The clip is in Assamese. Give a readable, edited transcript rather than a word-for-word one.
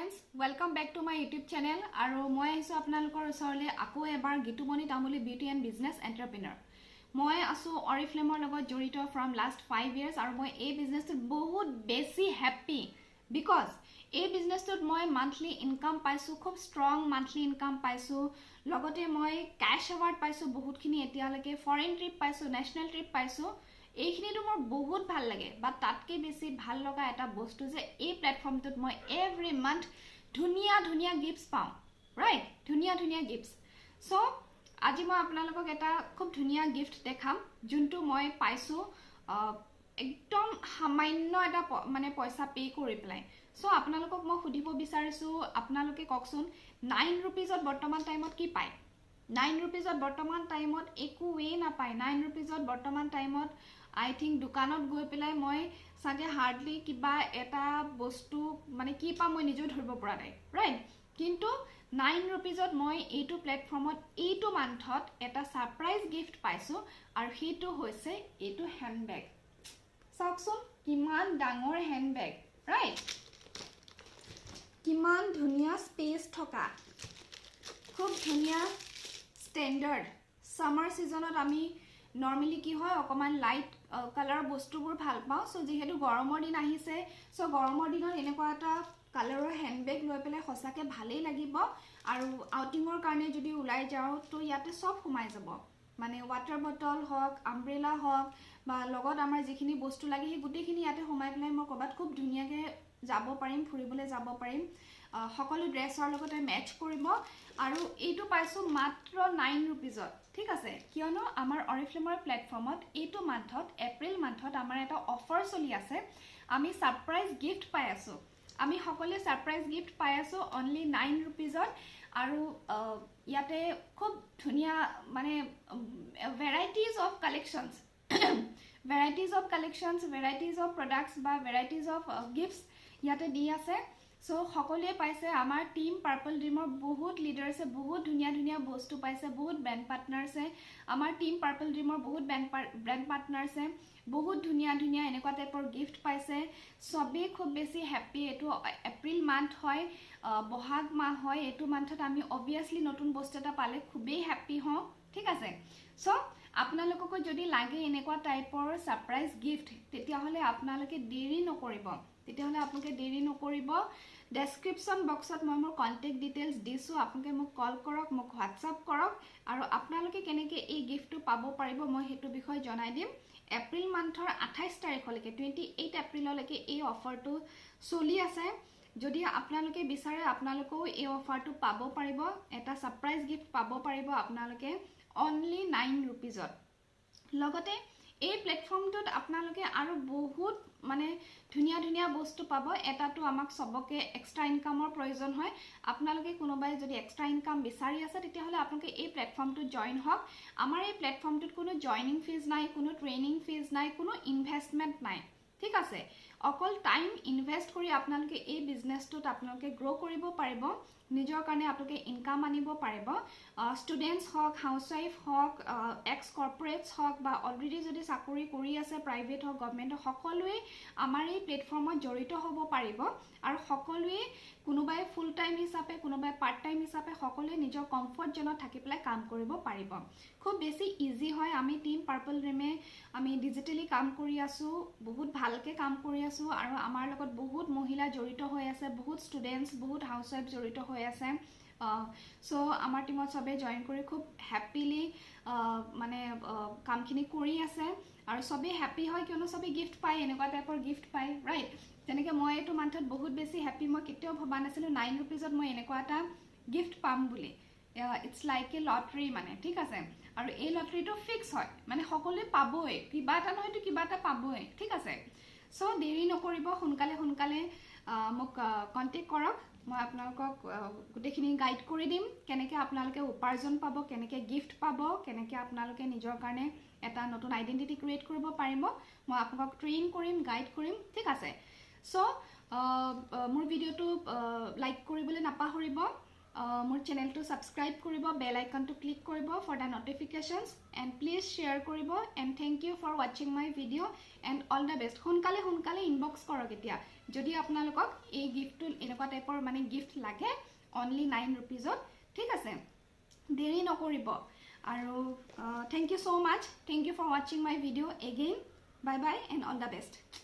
friends, welcome back to my YouTube channel. আৰু মই আহিছো আপোনালোকৰ ওচৰলৈ আকৌ এবাৰ Gitumoni Tamuli beauty and business এণ্টাৰপ্ৰেনাৰ। মই আছো Oriflameৰ লগত জড়িত from last 5 years আৰু মই এই বিজনেছটোত বহুত বেছি হ্যাপি because এই বিজনেছটোত মই মান্থলি ইনকাম পাইছো, খুব ষ্ট্ৰং মান্থলি ইনকাম পাইছো, লগতে মই ক্যাশ এৱাৰ্ড পাইছো বহুতখিনি, এতিয়ালৈকে ফৰেন ট্ৰিপ পাইছো, নেশ্যনেল ট্ৰিপ পাইছো। এইখিনিটো মোৰ বহুত ভাল লাগে, বা তাতকৈ বেছি ভাল লগা এটা বস্তু যে এই প্লেটফৰ্মটোত মই এভৰি মান্থ ধুনীয়া ধুনীয়া গিফ্টছ পাওঁ, ৰাইট? ধুনীয়া ধুনীয়া গিফ্টছ। সো আজি মই আপোনালোকক এটা খুব ধুনীয়া গিফ্ট দেখাম, যোনটো মই পাইছো একদম সামান্য এটা মানে পইচা পে কৰি পেলাই। সো আপোনালোকক মই সুধিব বিচাৰিছো, আপোনালোকে কওকচোন 9 रुपीजত বৰ্তমান টাইমত কি পায়? 9 रुपीजত বৰ্তমান টাইমত একোৱে নাপায়। 9 रुपीजত বৰ্তমান টাইমত আই থিংক দোকানত গৈ পেলাই মই সাগে হাৰ্ডলি কিবা এটা বস্তু মানে কি পাম মই নিজেও ধৰিব পৰা নাই, ৰাইট? কিন্তু 9 रुपीजত মই এইটো প্লেটফৰ্মত এইটো মান্থত এটা সাৰপ্ৰাইজ গিফ্ট পাইছো, আৰু সেইটো হৈছে এইটো হ্যান্ডবেগ। চাওকচোন কিমান ডাঙৰ হ্যান্ডবেগ, ৰাইট? কিমান ধুনীয়া স্পেচ থকা, খুব ধুনীয়া স্ট্যান্ডাৰ্ড। সামাৰ সিজনত আমি নৰ্মালি কি হয় অকমান লাইট কালাৰ বস্তুবোৰ ভাল পাওঁ। সো যেহেতু গৰমৰ দিন আহিছে, সো গৰমৰ দিনত এনেকুৱা এটা কালাৰৰ হ্যান্ডবেগ লৈ পেলাই সঁচাকে ভালেই লাগিব। আৰু আউটিঙৰ কাৰণে যদি ওলাই যাওঁ তো ইয়াতে সব সোমাই যাব, মানে ওয়াটাৰ বটল হওক, আমব্ৰেলা হওক, বা লগত আমাৰ যিখিনি বস্তু লাগে সেই গোটেইখিনি ইয়াতে সোমাই পেলাই মই ক'বাত খুব ধুনীয়াকে যাব পাৰিম, ফুৰিবলৈ যাব পাৰিম। সকলো ড্ৰেছৰ লগতে মেচ কৰিব। আৰু এইটো পাইছো মাত্ৰ 9 रुपीजত, ঠিক আছে? কিয়নো আমাৰ Oriflameৰ প্লেটফৰ্মত এইটো মান্থত এপ্ৰিল মান্থত আমাৰ এটা অফাৰ চলি আছে। আমি সাৰপ্ৰাইজ গিফ্ট পাই আছো, আমি সকলোৱে সাৰপ্ৰাইজ গিফ্ট পাই আছো অনলি 9 रुपीजত। আৰু ইয়াতে খুব ধুনীয়া মানে varieties of collections varieties of products বা ভেৰাইটিজ অফ গিফ্টছ ইয়াতে দি আছে। সো সকলোৱে পাইছে। আমাৰ টিম পাৰ্পল ড্ৰিমৰ বহুত লিডাৰ্ছে বহুত ধুনীয়া ধুনীয়া বস্তু পাইছে, বহুত ব্ৰেণ্ড পাৰ্টনাৰ্ছে। আমাৰ টিম পাৰ্পল ড্ৰিমৰ বহুত ব্ৰেণ্ড পাৰ্টনাৰ্ছে বহুত ধুনীয়া ধুনীয়া এনেকুৱা টাইপৰ গিফ্ট পাইছে। সবেই খুব বেছি হ্যাপি। এইটো এপ্ৰিল মান্থ হয়, বহাগ মাহ হয়। এইটো মান্থত আমি অবভিয়াছলি নতুন বস্তু এটা পালে খুবেই হ্যাপি হওঁ, ঠিক আছে? সো আপোনালোককো যদি লাগে এনেকুৱা টাইপৰ সাৰপ্ৰাইজ গিফ্ট, তেতিয়াহ'লে আপোনালোকে দেৰি নকৰিব। ডেছক্ৰিপশ্যন বক্সত মই মোৰ কন্টেক্ট ডিটেইলছ দিছো, আপোনালোকে মোক কল কৰক, মোক হোৱাটছআপ কৰক, আৰু আপোনালোকে কেনেকৈ এই গিফ্টটো পাব পাৰিব মই সেইটো বিষয়ে জনাই দিম। এপ্ৰিল মান্থৰ 28 তাৰিখলৈকে 28 এপ্ৰিললৈকে এই অফাৰটো চলি আছে। যদি আপোনালোকে বিচাৰে আপোনালোকেও এই অফাৰটো পাব পাৰিব, এটা সাৰপ্ৰাইজ গিফ্ট পাব পাৰিব আপোনালোকে অনলি 9 रुपीजত। লগতে এই প্লেটফৰ্মটোত আপোনালোকে আৰু বহুত মানে ধুনীয়া ধুনীয়া বস্তু পাব। এটাটো আমাক সবকে এক্সট্ৰা ইনকামৰ প্ৰয়োজন হয়। আপোনালোকে কোনোবাই যদি এক্সট্ৰা ইনকাম বিচাৰি আছে তেতিয়াহ'লে আপোনালোকে এই প্লেটফৰ্মটোত জইন হওক। আমাৰ এই প্লেটফৰ্মটোত কোনো জইনিং ফিজ নাই, কোনো ট্ৰেইনিং ফিজ নাই, কোনো ইনভেষ্টমেণ্ট নাই, ঠিক আছে? অকল টাইম ইনভেষ্ট কৰি আপোনালোকে এই বিজনেছটোত আপোনালোকে গ্ৰ' কৰিব পাৰিব, নিজৰ কাৰণে আপোনালোকে ইনকাম আনিব পাৰিব। ষ্টুডেণ্টছ হওক, হাউচৱাইফ হওক, এক্স কৰ্পৰেটছ হওক, বা অলৰেডি যদি চাকৰি কৰি আছে প্ৰাইভেট হওক গভৰ্ণমেণ্ট হওক, সকলোৱে আমাৰ এই প্লেটফৰ্মত জড়িত হ'ব পাৰিব। আৰু সকলোৱে কোনোবাই ফুল টাইম হিচাপে, কোনোবাই পাৰ্ট টাইম হিচাপে সকলোৱে নিজৰ কমফৰ্ট জোনত থাকি পেলাই কাম কৰিব পাৰিব। খুব বেছি ইজি হয়। আমি টিম পাৰ্পল ড্ৰিমে আমি ডিজিটেলি কাম কৰি আছো, বহুত ভালকৈ কাম কৰি আছো, আৰু আমাৰ লগত বহুত মহিলা জড়িত হৈ আছে, বহুত ষ্টুডেণ্টছ, বহুত হাউচৱাইফ জড়িত হৈ আছে। সো আমাৰ টিমত সবে জইন কৰি খুব হ্যাপিলি মানে কামখিনি কৰি আছে, আৰু সবেই হ্যাপি হয় কিয়নো সবেই গিফ্ট পায়, এনেকুৱা টাইপৰ গিফ্ট পায়, ৰাইট? তেনেকৈ মই এইটো মান্থত বহুত বেছি হ্যাপি। মই কেতিয়াও ভবা নাছিলোঁ 9 रुपीजত মই এনেকুৱা এটা গিফ্ট পাম বুলি। ইটছ লাইক এ লটাৰী মানে, ঠিক আছে? আৰু এই লটাৰীটো ফিক্স হয়, মানে সকলোৱে পাবই, কিবা এটা নহয়তো কিবা এটা পাবই, ঠিক আছে? সো দেৰি নকৰিব, সোনকালে মোক কণ্টেক্ট কৰক। মই আপোনালোকক গোটেইখিনি গাইড কৰি দিম, কেনেকৈ আপোনালোকে উপাৰ্জন পাব, কেনেকৈ গিফ্ট পাব, কেনেকৈ আপোনালোকে নিজৰ কাৰণে এটা নতুন আইডেণ্টিটি ক্ৰিয়েট কৰিব পাৰিব। মই আপোনালোকক ট্ৰেইন কৰিম, গাইড কৰিম, ঠিক আছে? সো মোৰ ভিডিঅ'টো লাইক কৰিবলৈ নাপাহৰিব, মোৰ চেনেলটো সাবস্ক্ৰাইব কৰিব বেল আইকনটো ক্লিক কৰিব for the notifications and please share কৰিব এণ্ড থেংক ইউ ফৰ ৱাচিং my video' and all the best সোনকালে ইনবক্স কৰক এতিয়া যদি আপোনালোকক এই গিফ্টটো এনেকুৱা টাইপৰ মানে গিফ্ট লাগে অনলি 9 rupeesত ঠিক আছে দেৰি নকৰিব আৰু thank you so much thank you for watching my video again bye bye and all the best